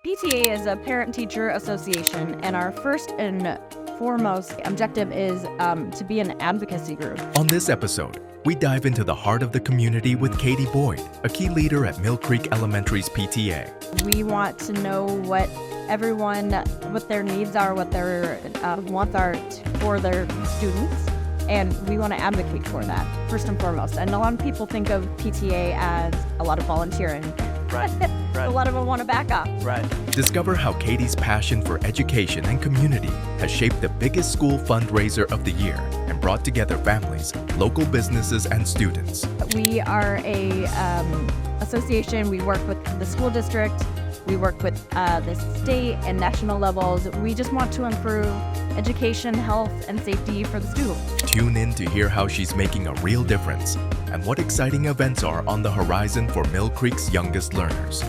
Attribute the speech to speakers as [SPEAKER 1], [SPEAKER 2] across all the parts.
[SPEAKER 1] PTA is a parent-teacher association, and our first and foremost objective is to be an advocacy group.
[SPEAKER 2] On this episode, we dive into the heart of the community with Katy Boyd, a key leader at Mill Creek Elementary's PTA.
[SPEAKER 1] We want to know what their needs are, what their wants are for their students, and we want to advocate for that, first and foremost. And a lot of people think of PTA as a lot of volunteering.
[SPEAKER 3] Right.
[SPEAKER 1] A lot of them want to back up.
[SPEAKER 3] Right.
[SPEAKER 2] Discover how Katy's passion for education and community has shaped the biggest school fundraiser of the year and brought together families, local businesses, and students.
[SPEAKER 1] We are a association. We work with the school district. We work with the state and national levels. We just want to improve education, health, and safety for the students.
[SPEAKER 2] Tune in to hear how she's making a real difference and what exciting events are on the horizon for Mill Creek's youngest learners.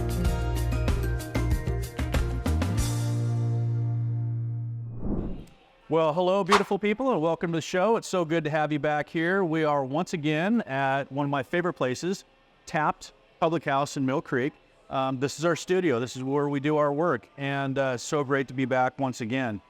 [SPEAKER 3] Well, hello, beautiful people, and welcome to the show. It's so good to have you back here. We are once again at one of my favorite places, Tapped Public House in Mill Creek. This is our studio. This is where we do our work, and so great to be back once again.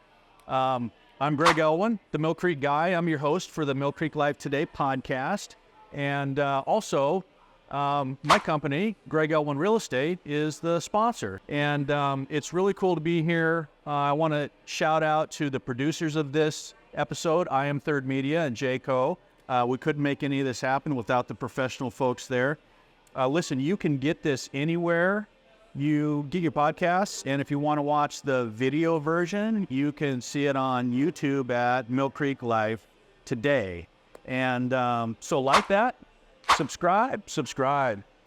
[SPEAKER 3] I'm Greg Elwin, the Mill Creek guy. I'm your host for the Mill Creek Live Today podcast, and also my company, Greg Elwin Real Estate, is the sponsor, and it's really cool to be here. I want to shout out to the producers of this episode, I Am Third Media and Jayco. We couldn't make any of this happen without the professional folks there. Listen, you can get this anywhere you get your podcasts, and if you want to watch the video version, you can see it on YouTube at Mill Creek Live Today. And so like that, subscribe.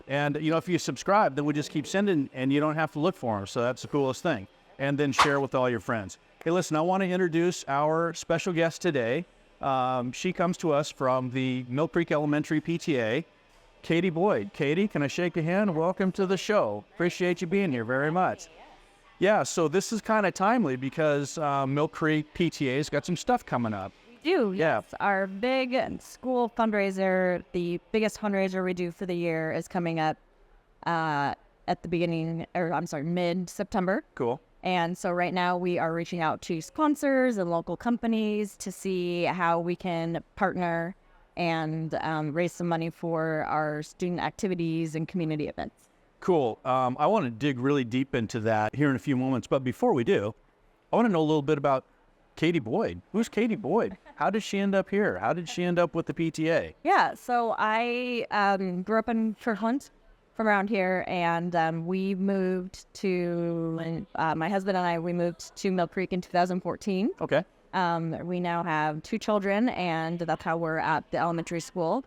[SPEAKER 3] And, if you subscribe, then we just keep sending, and you don't have to look for them. So that's the coolest thing. And then share with all your friends. Hey, listen, I want to introduce our special guest today. She comes to us from the Mill Creek Elementary PTA, Katy Boyd. Katy, can I shake your hand? Welcome to the show. Appreciate you being here very much. Yeah, so this is kind of timely because Mill Creek PTA's got some stuff coming up.
[SPEAKER 1] We do,
[SPEAKER 3] Yeah.
[SPEAKER 1] yes. Our big school fundraiser, the biggest fundraiser we do for the year, is coming up at the mid-September.
[SPEAKER 3] Cool.
[SPEAKER 1] And so right now we are reaching out to sponsors and local companies to see how we can partner and raise some money for our student activities and community events.
[SPEAKER 3] Cool. I want to dig really deep into that here in a few moments. But before we do, I want to know a little bit about Katy Boyd. Who's Katy Boyd? How did she end up here? How did she end up with the PTA?
[SPEAKER 1] Yeah, so I grew up in Kirkland from around here, and we moved to, my husband and I, we moved to Mill Creek in 2014.
[SPEAKER 3] Okay.
[SPEAKER 1] We now have 2 children, and that's how we're at the elementary school.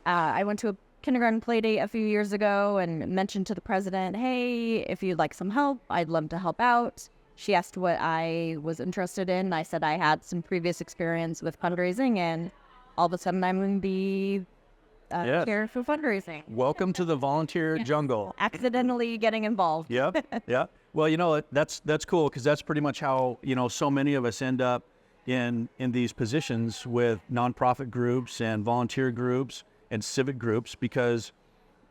[SPEAKER 1] I went to a kindergarten play date a few years ago and mentioned to the president, hey, if you'd like some help, I'd love to help out. She asked what I was interested in. I said I had some previous experience with fundraising, and all of a sudden I'm going to be here for fundraising.
[SPEAKER 3] Welcome to the volunteer jungle.
[SPEAKER 1] Accidentally getting involved.
[SPEAKER 3] Yep. Yeah. Well, that's cool because that's pretty much how, so many of us end up in these positions with nonprofit groups and volunteer groups and civic groups, because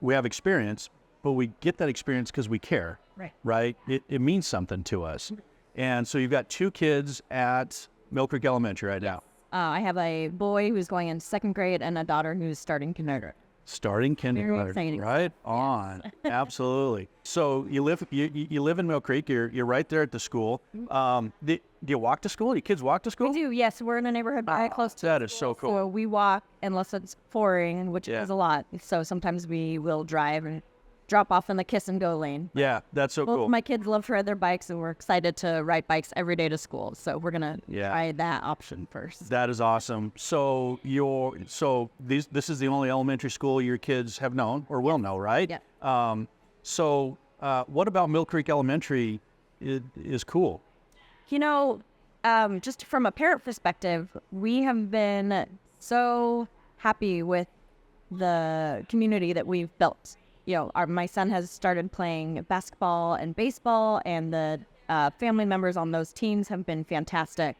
[SPEAKER 3] we have experience, but we get that experience because we care. Right? It means something to us. And so you've got 2 kids at Mill Creek Elementary right now.
[SPEAKER 1] I have a boy who's going in 2nd grade and a daughter who's starting kindergarten.
[SPEAKER 3] Starting
[SPEAKER 1] Very
[SPEAKER 3] kindergarten,
[SPEAKER 1] exciting.
[SPEAKER 3] right on. Absolutely. So you live in Mill Creek. You're right there at the school. Do you walk to school? Do your kids walk to school?
[SPEAKER 1] We do, yes. We're in a neighborhood close to
[SPEAKER 3] That is so cool.
[SPEAKER 1] So we walk unless it's pouring, which
[SPEAKER 3] Yeah.
[SPEAKER 1] is a lot. So sometimes we will drive and drop off in the kiss and go lane.
[SPEAKER 3] Yeah, that's so
[SPEAKER 1] Both
[SPEAKER 3] cool.
[SPEAKER 1] my kids love to ride their bikes, and we're excited to ride bikes every day to school. So we're gonna try that option first.
[SPEAKER 3] That is awesome. So this is the only elementary school your kids have known or will know, right?
[SPEAKER 1] Yeah.
[SPEAKER 3] So what about Mill Creek Elementary is cool?
[SPEAKER 1] Just from a parent perspective, we have been so happy with the community that we've built. My son has started playing basketball and baseball, and the family members on those teams have been fantastic.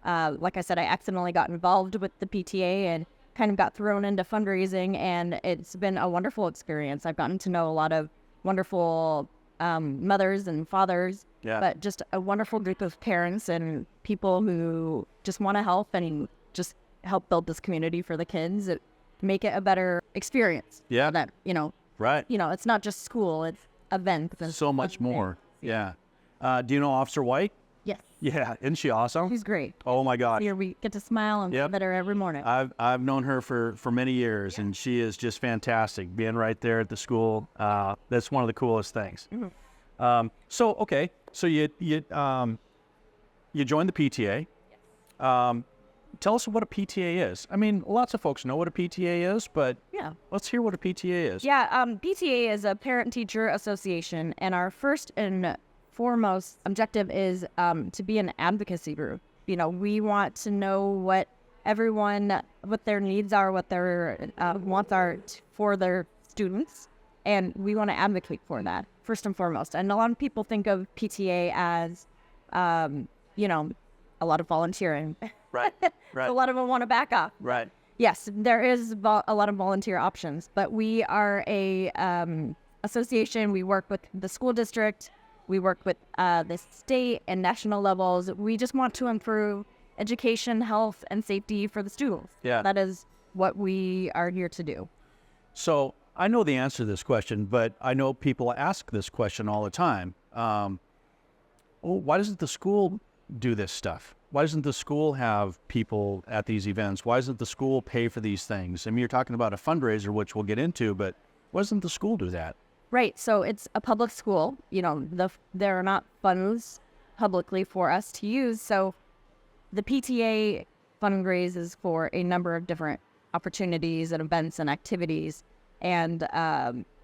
[SPEAKER 1] Like I said, I accidentally got involved with the PTA and kind of got thrown into fundraising, and it's been a wonderful experience. I've gotten to know a lot of wonderful mothers and fathers,
[SPEAKER 3] Yeah.
[SPEAKER 1] but just a wonderful group of parents and people who just want to help and just help build this community for the kids, make it a better experience.
[SPEAKER 3] Yeah.
[SPEAKER 1] That,
[SPEAKER 3] Right.
[SPEAKER 1] it's not just school, it's events. And
[SPEAKER 3] So much more. Yeah. Do you know Officer White?
[SPEAKER 1] Yes.
[SPEAKER 3] Yeah. Isn't she awesome?
[SPEAKER 1] She's great.
[SPEAKER 3] Oh my gosh.
[SPEAKER 1] Here we get to smile and
[SPEAKER 3] Yep.
[SPEAKER 1] feel better every morning.
[SPEAKER 3] I've known her for many years, and she is just fantastic. Being right there at the school, that's one of the coolest things.
[SPEAKER 1] Mm-hmm.
[SPEAKER 3] So you joined the PTA. Tell us what a PTA is. I mean, lots of folks know what a PTA is, but
[SPEAKER 1] Yeah.
[SPEAKER 3] let's hear what a PTA is.
[SPEAKER 1] Yeah, PTA is a parent-teacher association, and our first and foremost objective is to be an advocacy group. We want to know what their needs are, what their wants are for their students, and we want to advocate for that first and foremost. And a lot of people think of PTA as, a lot of volunteering.
[SPEAKER 3] Right. Right.
[SPEAKER 1] A lot of them want to back off.
[SPEAKER 3] Right.
[SPEAKER 1] Yes, there is a lot of volunteer options, but we are a association. We work with the school district. We work with the state and national levels. We just want to improve education, health, and safety for the students.
[SPEAKER 3] Yeah.
[SPEAKER 1] That is what we are here to do.
[SPEAKER 3] So I know the answer to this question, but I know people ask this question all the time. Why doesn't the school do this stuff? Why doesn't the school have people at these events? Why doesn't the school pay for these things? I mean, you're talking about a fundraiser, which we'll get into, but why doesn't the school do that?
[SPEAKER 1] Right. So it's a public school. There are not funds publicly for us to use. So the PTA fundraises for a number of different opportunities and events and activities. And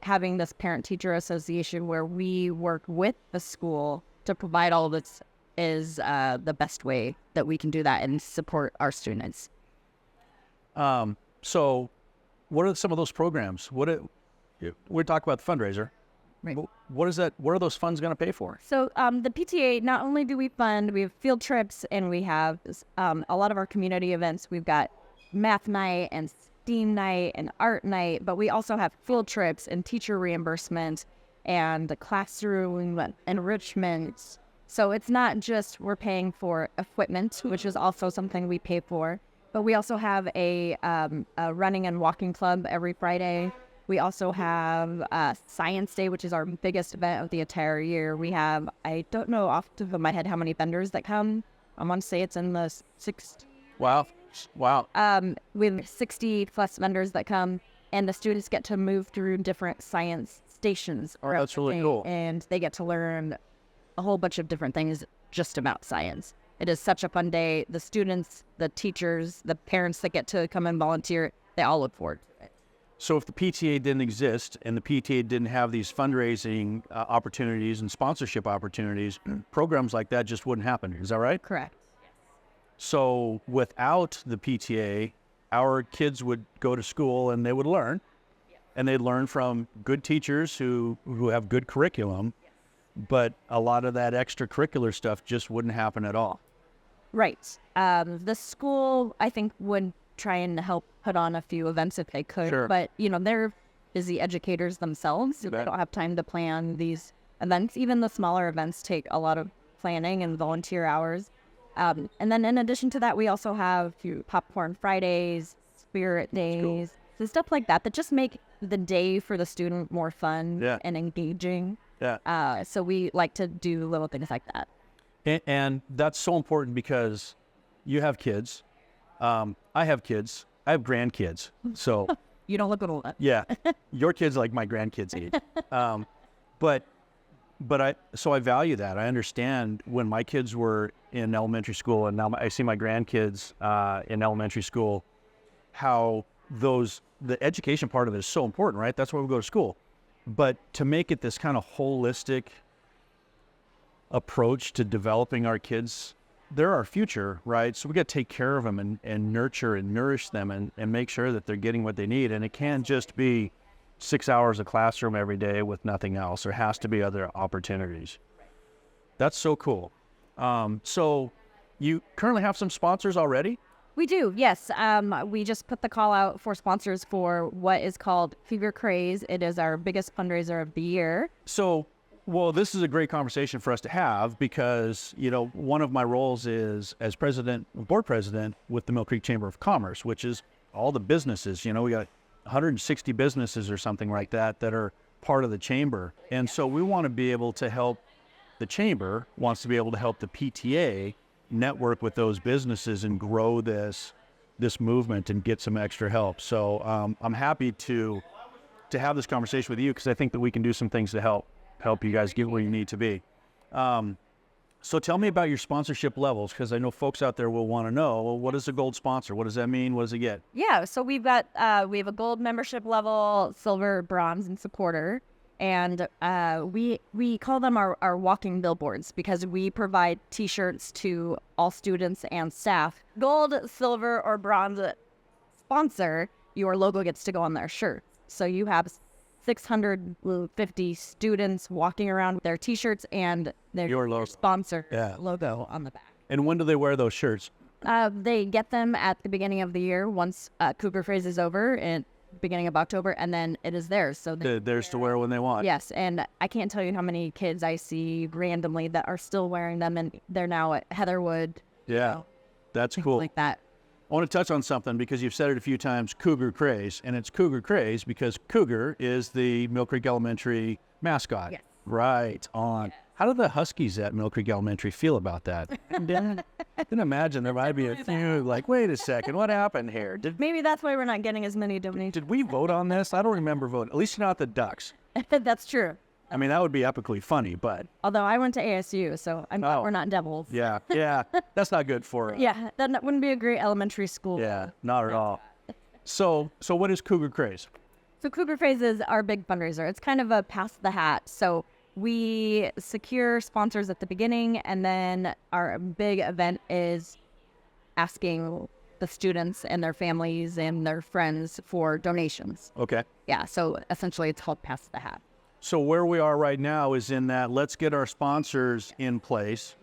[SPEAKER 1] having this parent-teacher association where we work with the school to provide all of this is the best way that we can do that and support our students.
[SPEAKER 3] So what are some of those programs? We're talking about the fundraiser.
[SPEAKER 1] Right.
[SPEAKER 3] What is that? What are those funds going to pay for?
[SPEAKER 1] So the PTA, not only do we fund, we have field trips and we have a lot of our community events. We've got math night and STEAM night and art night, but we also have field trips and teacher reimbursement and the classroom enrichment. So it's not just we're paying for equipment, which is also something we pay for, but we also have a running and walking club every Friday. We also have Science Day, which is our biggest event of the entire year. We have, I don't know off the top of my head how many vendors that come. I want to say it's in the 60.
[SPEAKER 3] Wow.
[SPEAKER 1] We have 60 plus vendors that come, and the students get to move through different science stations.
[SPEAKER 3] Oh, that's really cool.
[SPEAKER 1] And they get to learn a whole bunch of different things just about science. It is such a fun day. The students, the teachers, the parents that get to come and volunteer, they all look forward to it.
[SPEAKER 3] So if the PTA didn't exist and the PTA didn't have these fundraising opportunities and sponsorship opportunities, programs like that just wouldn't happen. Is that right?
[SPEAKER 1] Correct.
[SPEAKER 3] So without the PTA, our kids would go to school and they would learn, and they'd learn from good teachers who have good curriculum, but a lot of that extracurricular stuff just wouldn't happen at all.
[SPEAKER 1] Right. The school, I think, would try and help put on a few events if they could,
[SPEAKER 3] Sure.
[SPEAKER 1] but they're busy educators themselves, so they
[SPEAKER 3] bet.
[SPEAKER 1] don't have time to plan these events. Even the smaller events take a lot of planning and volunteer hours. And then in addition to that, we also have few popcorn Fridays, spirit days, so stuff like that just make the day for the student more fun
[SPEAKER 3] Yeah.
[SPEAKER 1] and engaging.
[SPEAKER 3] Yeah.
[SPEAKER 1] So we like to do little things like that.
[SPEAKER 3] And that's so important because you have kids. I have kids. I have grandkids. So
[SPEAKER 1] You don't look old.
[SPEAKER 3] yeah, your kids like my grandkids age. But I value that. I understand when my kids were in elementary school, and now I see my grandkids in elementary school, how the education part of it is so important, right? That's why we go to school. But to make it this kind of holistic approach to developing our kids, they're our future, right? So we got to take care of them and nurture and nourish them and make sure that they're getting what they need. And it can't just be 6 hours of classroom every day with nothing else. There has to be other opportunities. That's so cool. So you currently have some sponsors already?
[SPEAKER 1] We do, yes. We just put the call out for sponsors for what is called Cougar Craze. It is our biggest fundraiser of the year.
[SPEAKER 3] So Well, this is a great conversation for us to have because, one of my roles is as board president with the Mill Creek Chamber of Commerce, which is all the businesses. We got 160 businesses or something like that are part of the chamber. And so we want to be able to help, the chamber wants to be able to help the PTA network with those businesses and grow this movement and get some extra help. So I'm happy to have this conversation with you because I think that we can do some things to help you guys get where you need to be. So tell me about your sponsorship levels, because I know folks out there will want to know, well, what is a gold sponsor? What does that mean? What does it get?
[SPEAKER 1] Yeah, so we have a gold membership level, silver, bronze, and supporter. And we call them our walking billboards because we provide T-shirts to all students and staff. Gold, silver, or bronze sponsor, your logo gets to go on their shirt. So you have 650 students walking around with their T-shirts and their sponsor logo on the back.
[SPEAKER 3] And when do they wear those shirts?
[SPEAKER 1] They get them at the beginning of the year once Cougar Craze is over in beginning of October, and then it is theirs. So
[SPEAKER 3] theirs to wear when they want.
[SPEAKER 1] Yes, and I can't tell you how many kids I see randomly that are still wearing them, and they're now at Heatherwood.
[SPEAKER 3] Yeah, that's cool.
[SPEAKER 1] Like that.
[SPEAKER 3] I want to touch on something because you've said it a few times, Cougar Craze, and it's Cougar Craze because Cougar is the Mill Creek Elementary mascot.
[SPEAKER 1] Yes.
[SPEAKER 3] Right on. Yeah. How do the Huskies at Mill Creek Elementary feel about that? I can imagine there might be a few like, wait a second, what happened here?
[SPEAKER 1] Maybe that's why we're not getting as many donations.
[SPEAKER 3] Did we vote on this? I don't remember voting. At least not the Ducks.
[SPEAKER 1] That's true.
[SPEAKER 3] I mean, that would be epically funny, but...
[SPEAKER 1] Although I went to ASU, so we're not Devils.
[SPEAKER 3] Yeah, that's not good for...
[SPEAKER 1] Yeah, that wouldn't be a great elementary school.
[SPEAKER 3] Yeah, not at all. So what is Cougar Craze?
[SPEAKER 1] So Cougar Craze is our big fundraiser. It's kind of a pass the hat. So we secure sponsors at the beginning, and then our big event is asking the students and their families and their friends for donations.
[SPEAKER 3] Okay.
[SPEAKER 1] Yeah, so essentially it's called pass the hat.
[SPEAKER 3] So where we are right now is in that let's get our sponsors in place.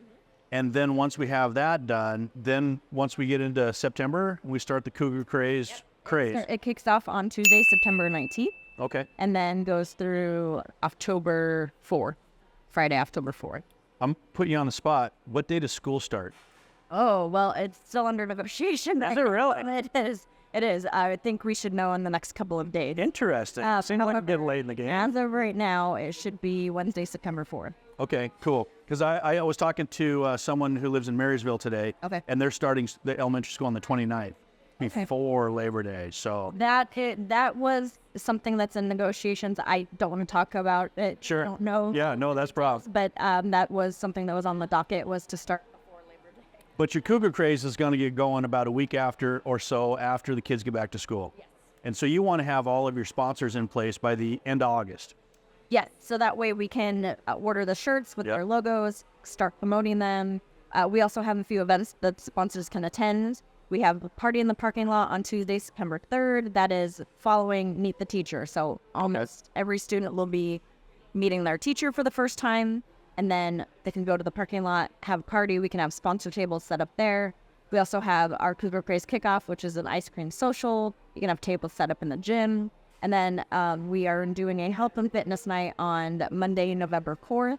[SPEAKER 3] And then once we have that done, then once we get into September, we start the Cougar Craze.
[SPEAKER 1] It kicks off on Tuesday, September 19th.
[SPEAKER 3] Okay.
[SPEAKER 1] And then goes through October 4th, Friday, October 4th.
[SPEAKER 3] I'm putting you on the spot. What day does school start?
[SPEAKER 1] Oh, well, it's still under negotiation.
[SPEAKER 3] Is it really?
[SPEAKER 1] It is. I think we should know in the next couple of days.
[SPEAKER 3] Interesting. Seems like a bit late in the game.
[SPEAKER 1] As of right now, it should be Wednesday, September 4th.
[SPEAKER 3] Okay, cool. Because I was talking to someone who lives in Marysville today.
[SPEAKER 1] Okay.
[SPEAKER 3] And they're starting the elementary school on the 29th before Labor Day. So
[SPEAKER 1] that was something that's in negotiations. I don't want to talk about it.
[SPEAKER 3] Sure.
[SPEAKER 1] I don't know.
[SPEAKER 3] Yeah, no, that's problem.
[SPEAKER 1] But that was something that was on the docket, was to start before Labor Day.
[SPEAKER 3] But your Cougar Craze is going to get going about a week after or so after the kids get back to school.
[SPEAKER 1] Yes.
[SPEAKER 3] And so you want to have all of your sponsors in place by the end of August.
[SPEAKER 1] Yes, so that way we can order the shirts with their logos, start promoting them. We also have a few events that sponsors can attend. We have a party in the parking lot on Tuesday, September 3rd. That is following Meet the Teacher. So almost every student will be meeting their teacher for the first time, and then they can go to the parking lot, have a party. We can have sponsor tables set up there. We also have our Cougar Craze Kickoff, which is an ice cream social. You can have tables set up in the gym. And then we are doing a health and fitness night on Monday, November 4th.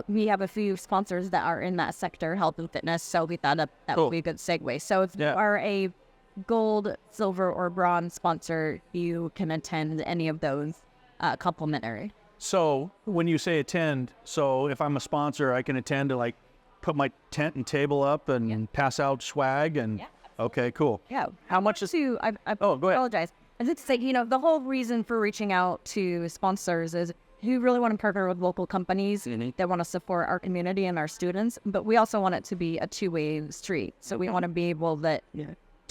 [SPEAKER 1] We have a few sponsors that are in that sector, health and fitness, so we thought that would be a good segue. So if you are a gold, silver, or bronze sponsor, you can attend any of those complimentary.
[SPEAKER 3] So when you say attend, so if I'm a sponsor, I can attend to like put my tent and table up and pass out swag and okay, cool.
[SPEAKER 1] Yeah.
[SPEAKER 3] How much is
[SPEAKER 1] I
[SPEAKER 3] go ahead.
[SPEAKER 1] Apologize. I was just say, the whole reason for reaching out to sponsors is we really want to partner with local companies that want to support our community and our students, but we also want it to be a two-way street. So we want to be able to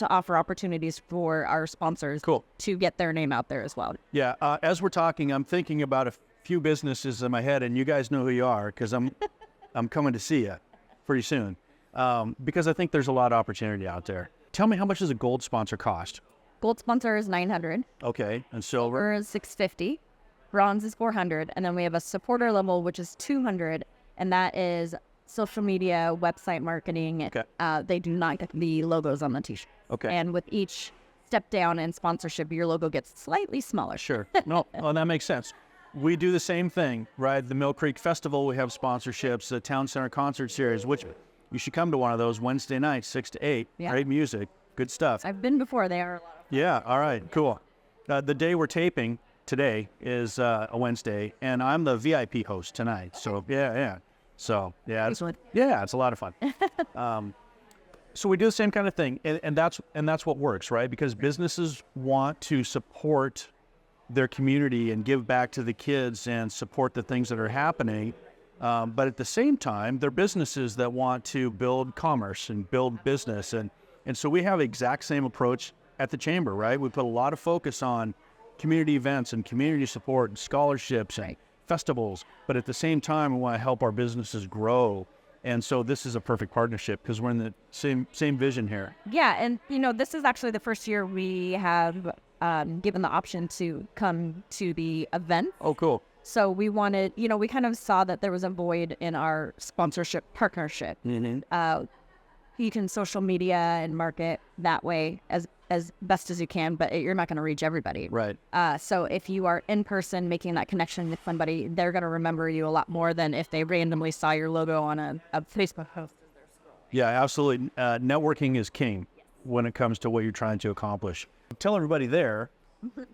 [SPEAKER 1] offer opportunities for our sponsors to get their name out there as well.
[SPEAKER 3] Yeah. As we're talking, I'm thinking about a few businesses in my head, and you guys know who you are because I'm coming to see you pretty soon because I think there's a lot of opportunity out there. Tell me, how much does a gold sponsor cost?
[SPEAKER 1] Gold sponsor is $900.
[SPEAKER 3] Okay, and silver?
[SPEAKER 1] Silver is $650. Bronze is $400. And then we have a supporter level, which is $200. And that is social media, website marketing.
[SPEAKER 3] Okay.
[SPEAKER 1] They do not get the logos on the t-shirt.
[SPEAKER 3] Okay.
[SPEAKER 1] And with each step down in sponsorship, your logo gets slightly smaller.
[SPEAKER 3] Sure. No, well, that makes sense. we do the same thing, right? The Mill Creek Festival, we have sponsorships, the Town Center Concert Series, which you should come to one of those Wednesday nights, 6 to 8.
[SPEAKER 1] Yeah.
[SPEAKER 3] Great music, good stuff.
[SPEAKER 1] I've been before. They are a lot of
[SPEAKER 3] Yeah, all right, cool. The day we're taping today is a Wednesday, and I'm the VIP host tonight. So, yeah. So, yeah, it's a lot of fun. So we do the same kind of thing, and that's what works, right? Because businesses want to support their community and give back to the kids and support the things that are happening. But at the same time, they're businesses that want to build commerce and build business. And so we have the exact same approach at the Chamber, right? We put a lot of focus on community events and community support and scholarships and festivals. But at the same time, we want to help our businesses grow. And so this is a perfect partnership because we're in the same vision here.
[SPEAKER 1] Yeah, and this is actually the first year we have given the option to come to the event.
[SPEAKER 3] Oh, cool.
[SPEAKER 1] So we wanted, we kind of saw that there was a void in our sponsorship partnership.
[SPEAKER 3] Mm-hmm.
[SPEAKER 1] You can social media and market that way as best as you can, but you're not going to reach everybody.
[SPEAKER 3] Right.
[SPEAKER 1] So if you are in person making that connection with somebody, they're going to remember you a lot more than if they randomly saw your logo on a Facebook post.
[SPEAKER 3] Yeah, absolutely. Networking is king when it comes to what you're trying to accomplish. Tell everybody there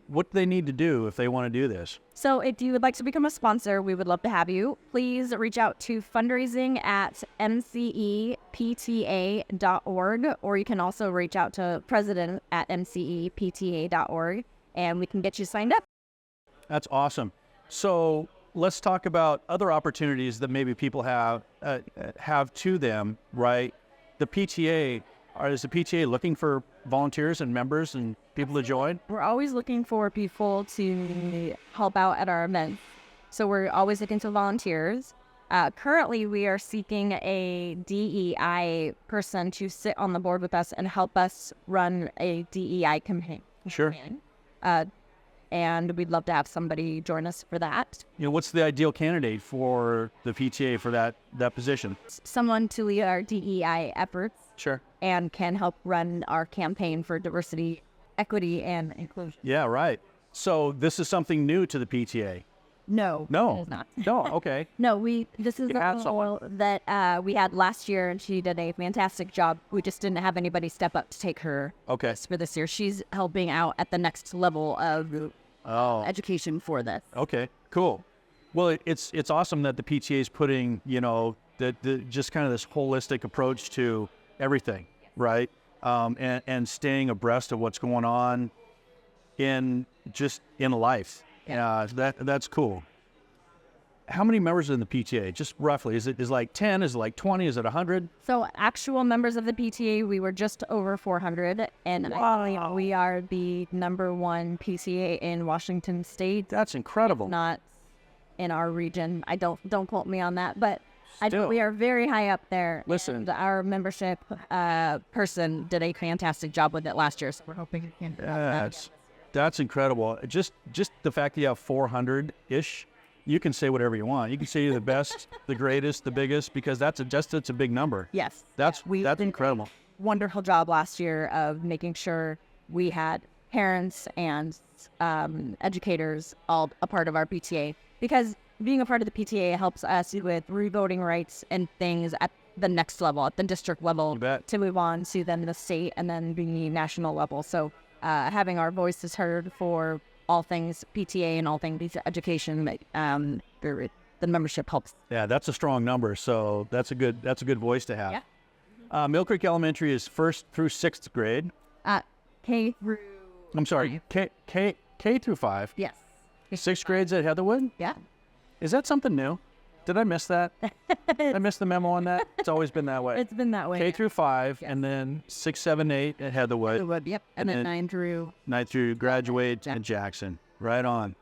[SPEAKER 3] what they need to do if they want to do this.
[SPEAKER 1] So if you would like to become a sponsor, we would love to have you. Please reach out to fundraising at mcepta.org, or you can also reach out to president at mcepta.org, and we can get you signed up.
[SPEAKER 3] That's awesome. So let's talk about other opportunities that maybe people have to them, right? The PTA, is the PTA looking for volunteers and members and people to join?
[SPEAKER 1] We're always looking for people to help out at our events. So we're always looking for volunteers. Currently, we are seeking a DEI person to sit on the board with us and help us run a DEI campaign.
[SPEAKER 3] Sure.
[SPEAKER 1] And we'd love to have somebody join us for that.
[SPEAKER 3] What's the ideal candidate for the PTA for that position?
[SPEAKER 1] Someone to lead our DEI efforts.
[SPEAKER 3] Sure.
[SPEAKER 1] And can help run our campaign for diversity, equity, and inclusion.
[SPEAKER 3] Yeah, right. So this is something new to the PTA.
[SPEAKER 1] No, it is not.
[SPEAKER 3] No, okay.
[SPEAKER 1] No, this is a role that we had last year, and she did a fantastic job. We just didn't have anybody step up to take her for this year. She's helping out at the next level of education for this.
[SPEAKER 3] Okay, cool. Well, it's awesome that the PTA is putting, the just kind of this holistic approach to everything, right? And staying abreast of what's going on in life. That's cool. How many members are in the PTA? Just roughly, is it like 10? Is it like 20? Is it 100?
[SPEAKER 1] So actual members of the PTA, we were just over 400, and
[SPEAKER 3] wow.
[SPEAKER 1] We are the #1 PTA in Washington State.
[SPEAKER 3] That's incredible.
[SPEAKER 1] Not in our region. I don't quote me on that, but we are very high up there.
[SPEAKER 3] Listen,
[SPEAKER 1] our membership person did a fantastic job with it last year, so we're hoping it can.
[SPEAKER 3] That's incredible. Just the fact that you have 400-ish, you can say whatever you want. You can say you're the best, the greatest, the biggest, because that's a big number.
[SPEAKER 1] Yes,
[SPEAKER 3] that's incredible.
[SPEAKER 1] Wonderful job last year of making sure we had parents and educators all a part of our PTA, because being a part of the PTA helps us with revoting rights and things at the next level, at the district level, to move on to then the state and then the national level. So having our voices heard for all things PTA and all things education, the membership helps.
[SPEAKER 3] Yeah, that's a strong number. So that's a good voice to have. Yeah. Mill Creek Elementary is 1st through 6th grade.
[SPEAKER 1] K through.
[SPEAKER 3] I'm sorry, K through 5.
[SPEAKER 1] Yes.
[SPEAKER 3] 6th grade's at Heatherwood.
[SPEAKER 1] Yeah.
[SPEAKER 3] Is that something new? Did I miss that? I missed the memo on that? It's always been that way.
[SPEAKER 1] It's been that way.
[SPEAKER 3] K through 5, and then 6, 7, 8 at Heatherwood.
[SPEAKER 1] Yep. And then 9 through
[SPEAKER 3] graduate at Jackson. Right on.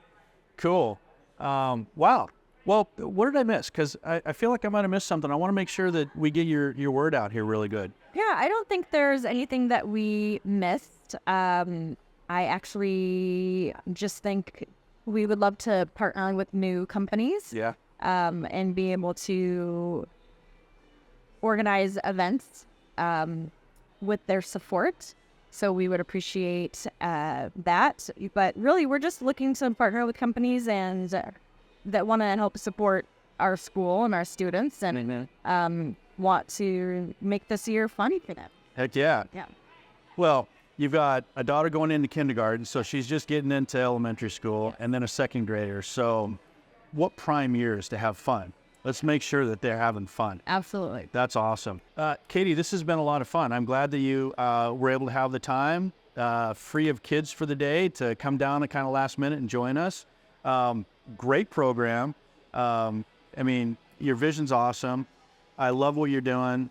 [SPEAKER 3] Cool. Wow. Well, what did I miss? Because I feel like I might have missed something. I want to make sure that we get your word out here really good.
[SPEAKER 1] Yeah, I don't think there's anything that we missed. I actually just think we would love to partner with new companies.
[SPEAKER 3] Yeah.
[SPEAKER 1] And be able to organize events with their support. So we would appreciate that. But really, we're just looking to partner with companies and that want to help support our school and our students and want to make this year fun for them.
[SPEAKER 3] Heck yeah.
[SPEAKER 1] Yeah.
[SPEAKER 3] Well, you've got a daughter going into kindergarten, so she's just getting into elementary school, and then a second grader. So what prime years to have fun? Let's make sure that they're having fun.
[SPEAKER 1] Absolutely.
[SPEAKER 3] That's awesome. Katy, this has been a lot of fun. I'm glad that you were able to have the time free of kids for the day to come down at kind of last minute and join us. Great program. I mean, your vision's awesome. I love what you're doing.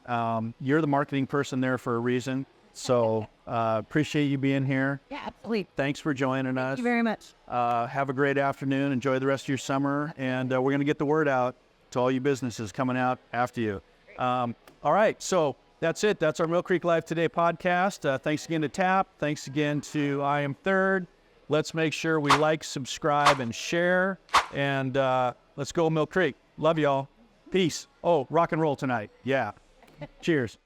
[SPEAKER 3] You're the marketing person there for a reason. So appreciate you being here.
[SPEAKER 1] Yeah, absolutely.
[SPEAKER 3] Thanks for joining us.
[SPEAKER 1] Thank you very much.
[SPEAKER 3] Have a great afternoon. Enjoy the rest of your summer. And we're going to get the word out to all you businesses coming out after you. All right. So that's it. That's our Mill Creek Live Today podcast. Thanks again to TAP. Thanks again to I Am Third. Let's make sure we like, subscribe, and share. And let's go Mill Creek. Love y'all. Peace. Oh, rock and roll tonight. Yeah. Cheers.